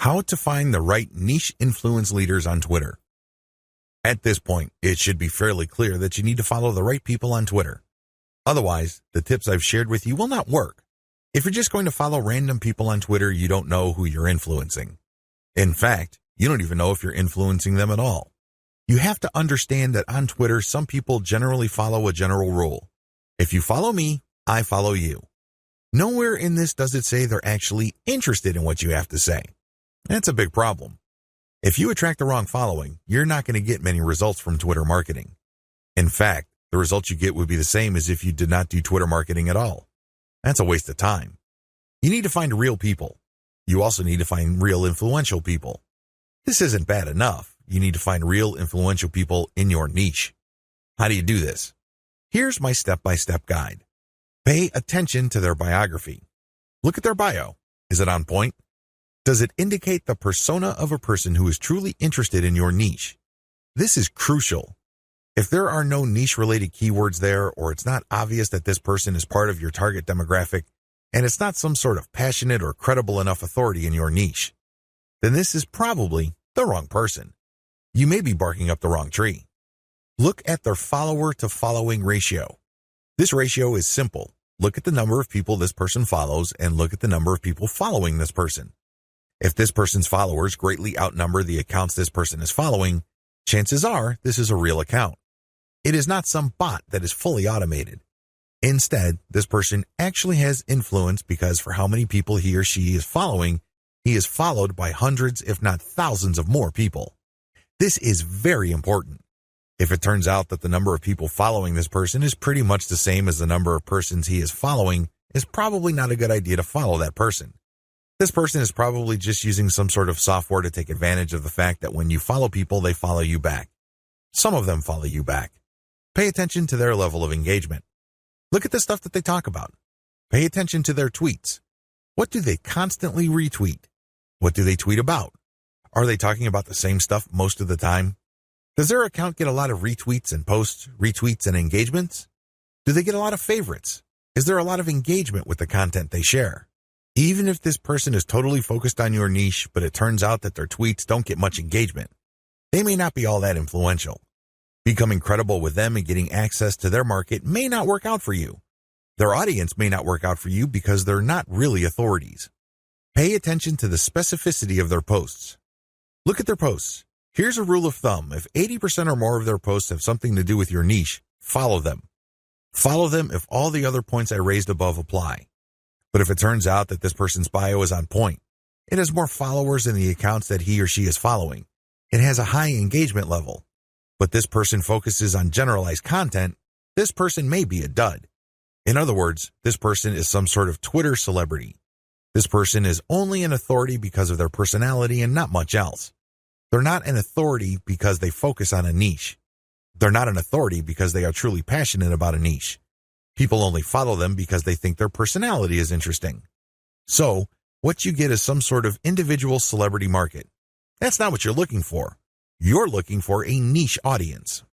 How to find the right niche influence leaders on Twitter. At this point, it should be fairly clear that you need to follow the right people on Twitter. Otherwise, the tips I've shared with you will not work. If you're just going to follow random people on Twitter, you don't know who you're influencing. In fact, you don't even know if you're influencing them at all. You have to understand that on Twitter, some people generally follow a general rule. If you follow me, I follow you. Nowhere in this does it say they're actually interested in what you have to say. That's a big problem. If you attract the wrong following, you're not going to get many results from Twitter marketing. In fact, the results you get would be the same as if you did not do Twitter marketing at all. That's a waste of time. You need to find real people. You also need to find real influential people. This isn't bad enough. You need to find real influential people in your niche. How do you do this? Here's my step-by-step guide. Pay attention to their biography. Look at their bio. Is it on point? Does it indicate the persona of a person who is truly interested in your niche? This is crucial. If there are no niche-related keywords there, or it's not obvious that this person is part of your target demographic, and it's not some sort of passionate or credible enough authority in your niche, then this is probably the wrong person. You may be barking up the wrong tree. Look at their follower-to-following ratio. This ratio is simple. Look at the number of people this person follows and look at the number of people following this person. If this person's followers greatly outnumber the accounts this person is following, chances are this is a real account. It is not some bot that is fully automated. Instead, this person actually has influence because for how many people he or she is following, he is followed by hundreds if not thousands of more people. This is very important. If it turns out that the number of people following this person is pretty much the same as the number of persons he is following, it's probably not a good idea to follow that person. This person is probably just using some sort of software to take advantage of the fact that when you follow people, they follow you back. Some of them follow you back. Pay attention to their level of engagement. Look at the stuff that they talk about. Pay attention to their tweets. What do they constantly retweet? What do they tweet about? Are they talking about the same stuff most of the time? Does their account get a lot of retweets and posts, retweets and engagements? Do they get a lot of favorites? Is there a lot of engagement with the content they share? Even if this person is totally focused on your niche, but it turns out that their tweets don't get much engagement, they may not be all that influential. Becoming credible with them and getting access to their market may not work out for you. Their audience may not work out for you because they're not really authorities. Pay attention to the specificity of their posts. Look at their posts. Here's a rule of thumb. If 80% or more of their posts have something to do with your niche, follow them. Follow them if all the other points I raised above apply. But if it turns out that this person's bio is on point, it has more followers than the accounts that he or she is following, it has a high engagement level, but this person focuses on generalized content, this person may be a dud. In other words, this person is some sort of Twitter celebrity. This person is only an authority because of their personality and not much else. They're not an authority because they focus on a niche. They're not an authority because they are truly passionate about a niche. People only follow them because they think their personality is interesting. So, what you get is some sort of individual celebrity market. That's not what you're looking for. You're looking for a niche audience.